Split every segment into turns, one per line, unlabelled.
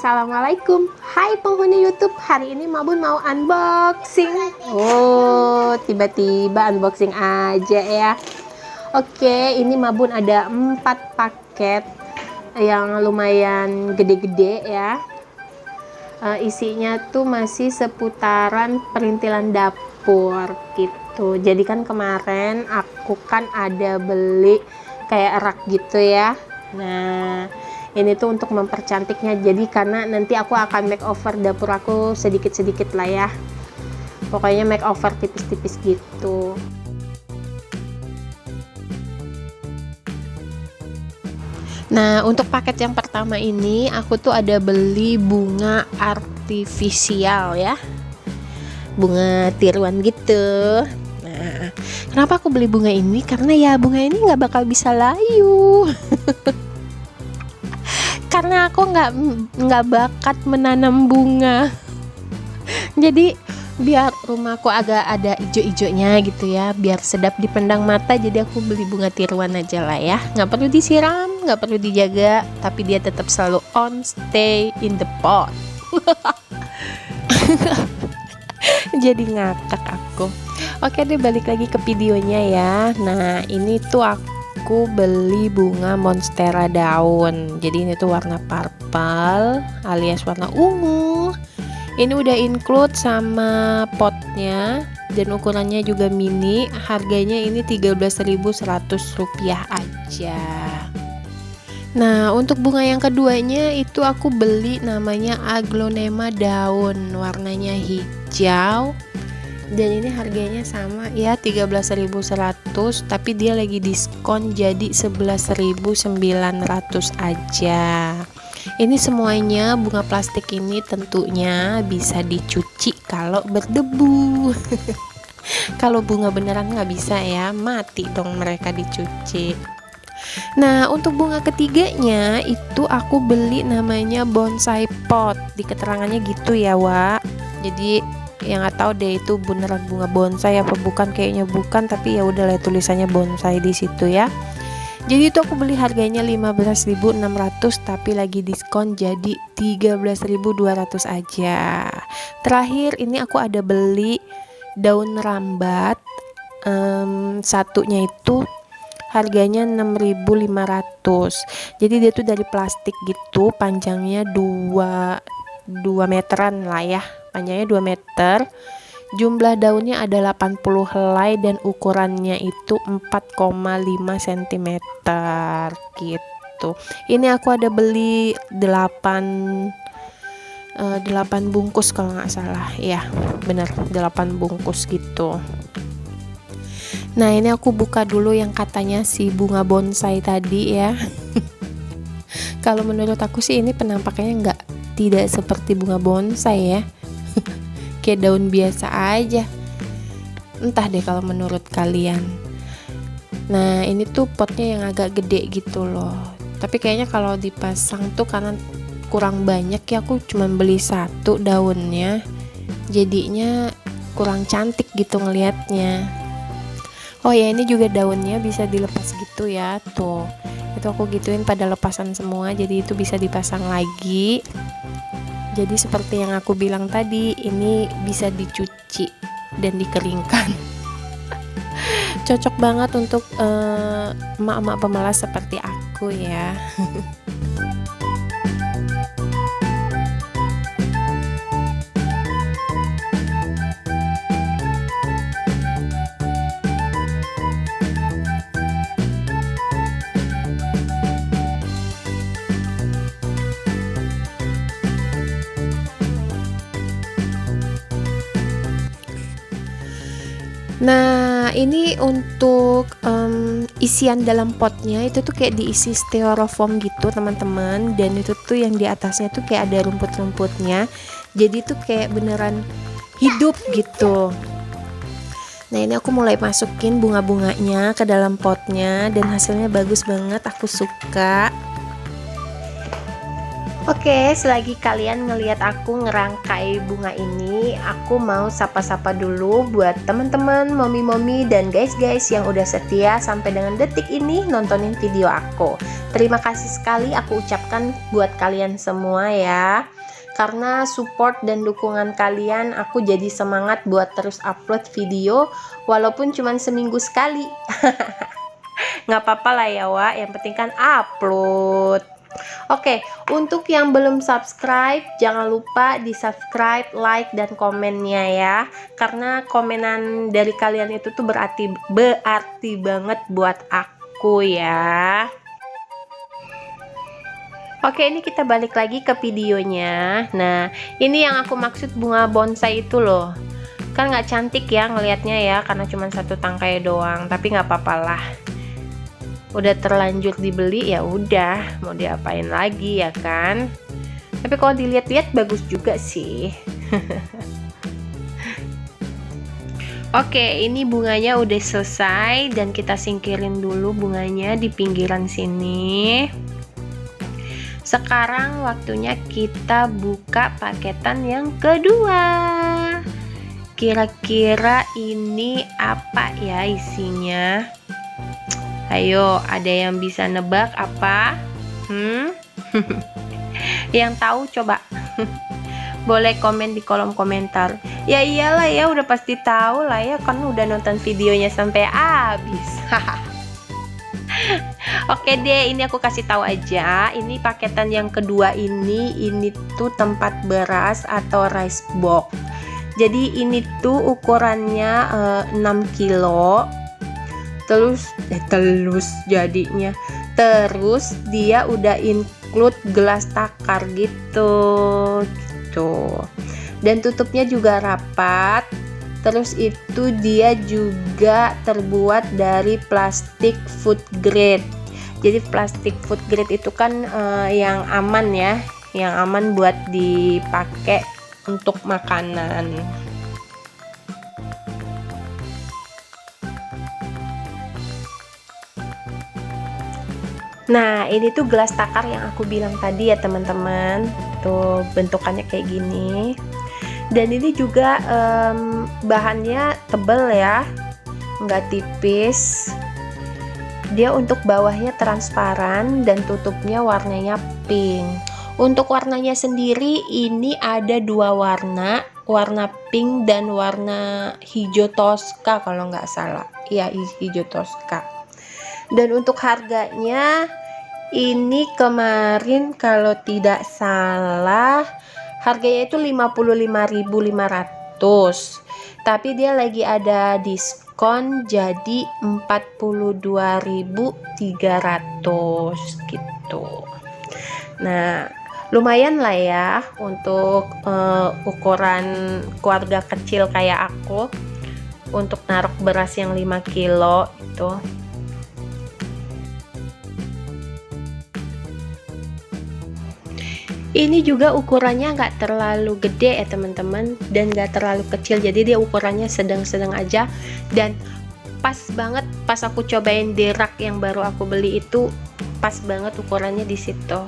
Assalamualaikum. Hai penghuni YouTube, hari ini Mabun mau unboxing. Oh, tiba-tiba unboxing aja ya. Oke, ini Mabun ada 4 paket yang lumayan gede-gede ya. Isinya tuh masih seputaran perintilan dapur gitu. Jadi kan kemarin aku kan ada beli kayak rak gitu ya. Nah, ini tuh untuk mempercantiknya, jadi karena nanti aku akan makeover dapur aku sedikit-sedikit lah ya, pokoknya makeover tipis-tipis gitu. Nah, untuk paket yang pertama ini aku tuh ada beli bunga artifisial ya, bunga tiruan gitu. Nah, kenapa aku beli bunga ini? Karena ya bunga ini nggak bakal bisa layu. Karena aku nggak bakat menanam bunga. Jadi biar rumahku agak ada ijo-ijonya gitu ya, biar sedap dipandang mata, jadi aku beli bunga tiruan aja lah ya. Nggak perlu disiram, nggak perlu dijaga, tapi dia tetap selalu on, stay in the pot. Jadi ngakak aku. Oke deh, balik lagi ke videonya ya. Nah, ini tuh aku beli bunga monstera daun. Jadi ini tuh warna purple alias warna ungu. Ini udah include sama potnya dan ukurannya juga mini. Harganya ini Rp13.100 aja. Nah, untuk bunga yang keduanya itu aku beli namanya aglonema daun, warnanya hijau. Dan ini harganya sama ya, 13.100, tapi dia lagi diskon jadi 11.900 aja. Ini semuanya bunga plastik ini tentunya bisa dicuci kalau berdebu. Kalau bunga beneran nggak bisa ya, mati dong mereka dicuci. Nah, untuk bunga ketiganya itu aku beli namanya bonsai pot. Di keterangannya gitu ya, Wak. Jadi yang nggak tahu deh itu beneran bunga bonsai apa bukan, kayaknya bukan, tapi ya udah lah tulisannya bonsai di situ ya. Jadi itu aku beli harganya 15.600, tapi lagi diskon jadi 13.200 aja. Terakhir ini aku ada beli daun rambat, satunya itu harganya 6.500. Jadi dia tuh dari plastik gitu, panjangnya 2 meteran lah ya, panjangnya 2 meter, jumlah daunnya ada 80 helai dan ukurannya itu 4,5 cm gitu. Ini aku ada beli 8 bungkus kalau nggak salah ya, bener 8 bungkus gitu. Nah, ini aku buka dulu yang katanya si bunga bonsai tadi ya. Kalau menurut aku sih ini penampakannya tidak seperti bunga bonsai ya. Kayak daun biasa aja. Entah deh kalau menurut kalian. Nah, ini tuh potnya yang agak gede gitu loh. Tapi kayaknya kalau dipasang tuh karena kurang banyak ya, aku cuma beli 1 daunnya. Jadinya kurang cantik gitu ngelihatnya. Oh ya, ini juga daunnya bisa dilepas gitu ya. Tuh, itu aku gituin pada lepasan semua, jadi itu bisa dipasang lagi. Jadi seperti yang aku bilang tadi, ini bisa dicuci dan dikeringkan. Cocok banget untuk emak-emak pemalas seperti aku ya. Nah, ini untuk isian dalam potnya itu tuh kayak diisi styrofoam gitu teman-teman, dan itu tuh yang di atasnya tuh kayak ada rumput-rumputnya, jadi tuh kayak beneran hidup gitu. Nah, ini aku mulai masukin bunga-bunganya ke dalam potnya dan hasilnya bagus banget, aku suka. Oke, selagi kalian ngelihat aku ngerangkai bunga ini, aku mau sapa-sapa dulu buat teman-teman, momi-momi, dan guys-guys yang udah setia sampai dengan detik ini nontonin video aku. Terima kasih sekali aku ucapkan buat kalian semua ya. Karena support dan dukungan kalian, aku jadi semangat buat terus upload video walaupun cuma seminggu sekali. Nggak apa-apa lah ya Wak, yang penting kan upload. Oke, untuk yang belum subscribe, jangan lupa di subscribe, like, dan komennya ya. Karena komenan dari kalian itu tuh berarti banget buat aku ya. Oke, ini kita balik lagi ke videonya. Nah, ini yang aku maksud bunga bonsai itu loh. Kan nggak cantik ya ngelihatnya ya, karena cuma satu tangkai doang. Tapi nggak apa-apa lah. Udah terlanjur dibeli ya udah, mau diapain lagi ya kan. Tapi kalau dilihat-lihat bagus juga sih. Oke, ini bunganya udah selesai dan kita singkirin dulu bunganya di pinggiran sini. Sekarang waktunya kita buka paketan yang kedua. Kira-kira ini apa ya isinya? Ayo, ada yang bisa nebak apa? Yang tahu coba. Boleh komen di kolom komentar. Ya iyalah ya, udah pasti tahu lah ya, kan udah nonton videonya sampai habis. Oke deh, ini aku kasih tahu aja. Ini paketan yang kedua ini tuh tempat beras atau rice box. Jadi ini tuh ukurannya 6 kilo. Terus jadinya terus dia udah include gelas takar gitu dan tutupnya juga rapat. Terus itu dia juga terbuat dari plastik food grade. Jadi plastik food grade itu kan yang aman ya, yang aman buat dipakai untuk makanan. Nah, ini tuh gelas takar yang aku bilang tadi ya teman-teman. Tuh bentukannya kayak gini. Dan ini juga bahannya tebel ya, nggak tipis. Dia untuk bawahnya transparan dan tutupnya warnanya pink. Untuk warnanya sendiri ini ada dua warna pink dan warna hijau toska kalau nggak salah. Iya, hijau toska. Dan untuk harganya ini kemarin kalau tidak salah harganya itu 55.500, tapi dia lagi ada diskon jadi 42.300 gitu. Nah, lumayan lah ya untuk ukuran keluarga kecil kayak aku untuk naruh beras yang 5 kilo itu. Ini juga ukurannya nggak terlalu gede ya teman-teman, dan nggak terlalu kecil, jadi dia ukurannya sedang-sedang aja. Dan pas banget pas aku cobain di rak yang baru aku beli itu, pas banget ukurannya di situ.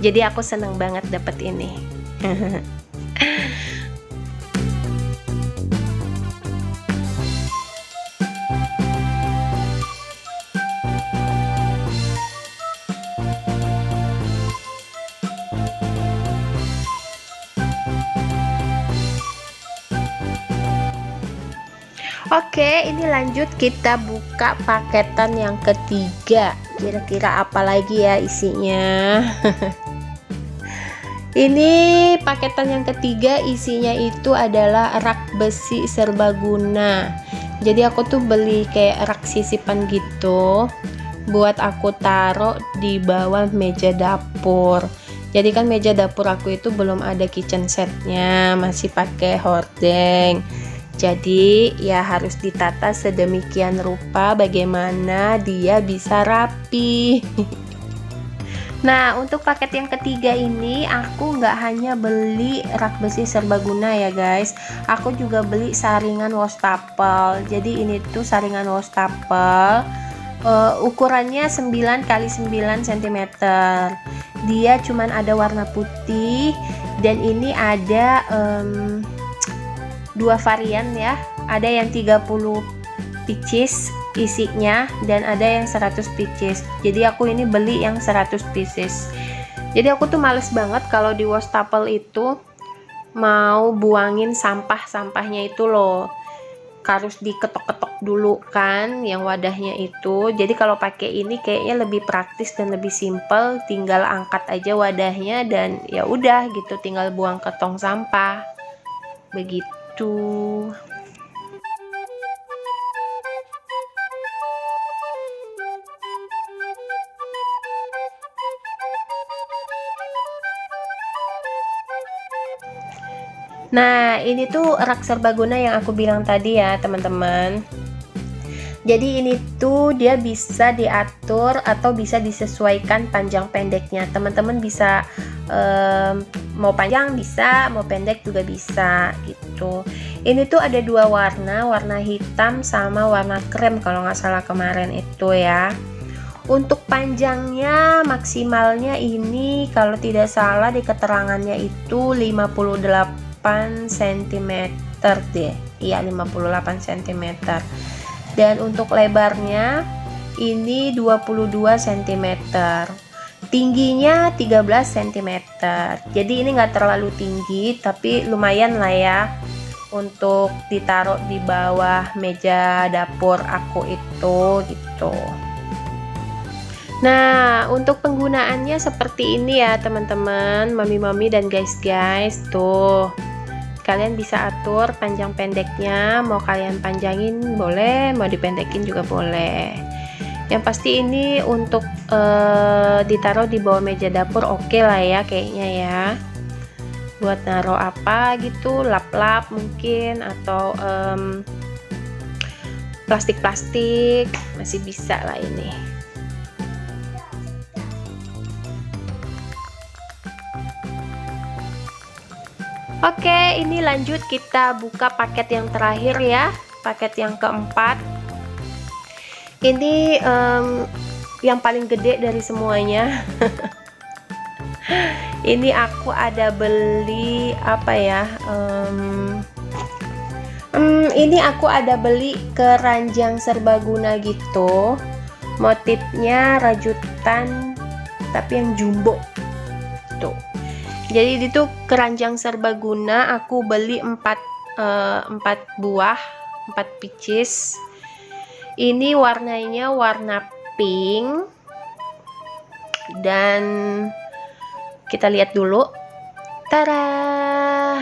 Jadi aku seneng banget dapet ini. Oke, ini lanjut kita buka paketan yang ketiga. Kira-kira apa lagi ya isinya? Ini paketan yang ketiga isinya itu adalah rak besi serbaguna. Jadi aku tuh beli kayak rak sisipan gitu buat aku taruh di bawah meja dapur. Jadi kan meja dapur aku itu belum ada kitchen setnya, masih pakai hordeng. Jadi ya harus ditata sedemikian rupa bagaimana dia bisa rapi. Nah, untuk paket yang ketiga ini aku nggak hanya beli rak besi serbaguna ya guys, aku juga beli saringan wastafel. Jadi ini tuh saringan wastafel ukurannya 9 x 9 cm. dia cuman ada warna putih, dan ini ada 2 varian ya, ada yang 30 pieces isinya dan ada yang 100 pieces. Jadi aku ini beli yang 100 pieces. Jadi aku tuh males banget kalau di wastafel itu mau buangin sampah-sampahnya itu loh, harus diketok-ketok dulu kan yang wadahnya itu. Jadi kalau pakai ini kayaknya lebih praktis dan lebih simple, tinggal angkat aja wadahnya dan ya udah gitu, tinggal buang ke tong sampah begitu. Nah, ini tuh rak serbaguna yang aku bilang tadi ya, teman-teman. Jadi ini tuh dia bisa diatur atau bisa disesuaikan panjang pendeknya. Teman-teman bisa mau panjang bisa, mau pendek juga bisa gitu. Ini tuh ada 2 warna, warna hitam sama warna krem kalau nggak salah kemarin itu ya. Untuk panjangnya maksimalnya ini kalau tidak salah di keterangannya itu 58 cm deh. Iya, 58 cm. Dan untuk lebarnya ini 22 cm. Tingginya 13 cm. Jadi ini enggak terlalu tinggi tapi lumayan lah ya untuk ditaruh di bawah meja dapur aku itu gitu. Nah, untuk penggunaannya seperti ini ya teman-teman, mami-mami dan guys-guys. Tuh, kalian bisa atur panjang pendeknya, mau kalian panjangin boleh, mau dipendekin juga boleh. Yang pasti ini untuk ditaruh di bawah meja dapur oke lah ya kayaknya ya. Buat naruh apa gitu, lap-lap mungkin, atau plastik-plastik masih bisa lah ini. Oke, ini lanjut kita buka paket yang terakhir ya, paket yang keempat. Ini yang paling gede dari semuanya. Ini aku ada beli apa ya? Ini aku ada beli keranjang serbaguna gitu. Motifnya rajutan tapi yang jumbo. Tuh. Jadi itu keranjang serbaguna aku beli 4 buah, 4 pieces. Ini warnanya warna pink. Dan kita lihat dulu. Tara.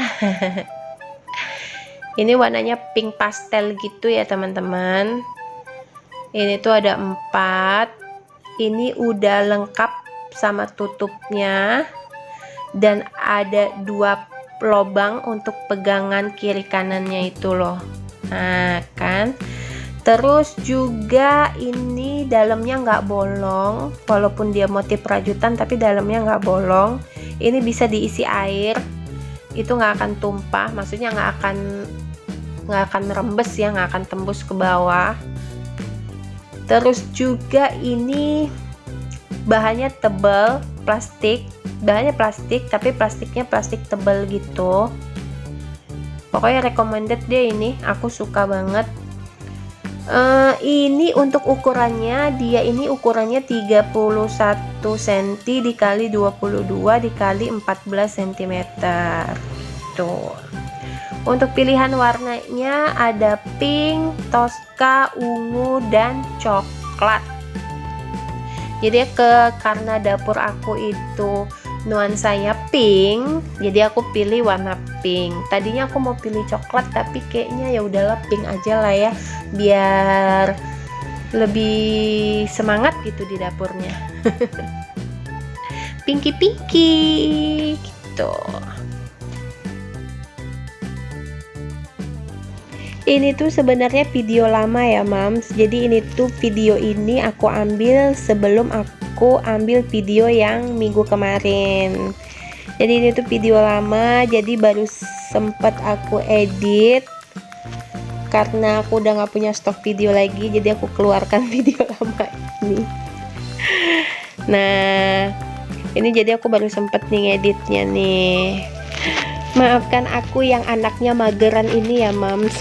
Ini warnanya pink pastel gitu ya teman-teman. Ini tuh ada 4. Ini udah lengkap sama tutupnya. Dan ada 2 lubang untuk pegangan kiri kanannya itu loh. Nah kan, terus juga ini dalamnya nggak bolong, walaupun dia motif rajutan tapi dalamnya nggak bolong. Ini bisa diisi air, itu nggak akan tumpah, maksudnya nggak akan rembes ya, nggak akan tembus ke bawah. Terus juga ini bahannya tebal, plastik. Bahannya plastik tapi plastiknya plastik tebal gitu. Pokoknya recommended deh ini, aku suka banget. Ini untuk ukurannya, dia ini ukurannya 31 cm dikali 22 dikali 14 cm. Tuh. Untuk pilihan warnanya ada pink, toska, ungu, dan coklat. Jadi karena dapur aku itu nuansanya pink, jadi aku pilih warna pink. Tadinya aku mau pilih coklat tapi kayaknya ya udahlah pink aja lah ya, biar lebih semangat gitu di dapurnya. Pinky gitu. Ini tuh sebenarnya video lama ya mams, jadi ini tuh video ini aku ambil sebelum aku ambil video yang minggu kemarin. Jadi ini tuh video lama, jadi baru sempet aku edit karena aku udah nggak punya stok video lagi, jadi aku keluarkan video lama ini. Nah, Ini jadi aku baru sempet nih ngeditnya nih. Maafkan aku yang anaknya mageran ini ya mams.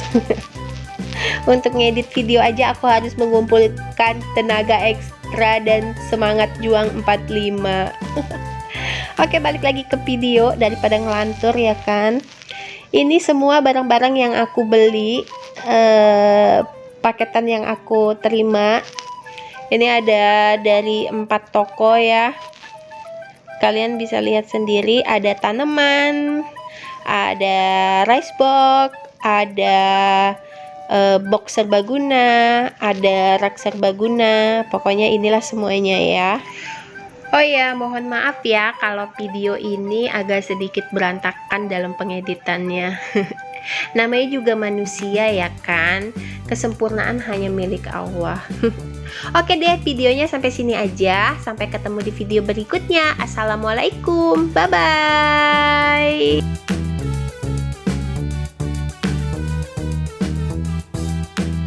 Untuk ngedit video aja aku harus mengumpulkan tenaga ekstra dan semangat juang 45. Oke, balik lagi ke video daripada ngelantur ya kan. Ini semua barang-barang yang aku beli, paketan yang aku terima. Ini ada dari 4 toko ya. Kalian bisa lihat sendiri, ada tanaman, ada rice box, ada box serbaguna, ada rak serbaguna. Pokoknya inilah semuanya ya. Oh ya, mohon maaf ya kalau video ini agak sedikit berantakan dalam pengeditannya. Namanya juga manusia ya kan. Kesempurnaan hanya milik Allah. Oke deh, videonya sampai sini aja. Sampai ketemu di video berikutnya. Assalamualaikum. Bye bye.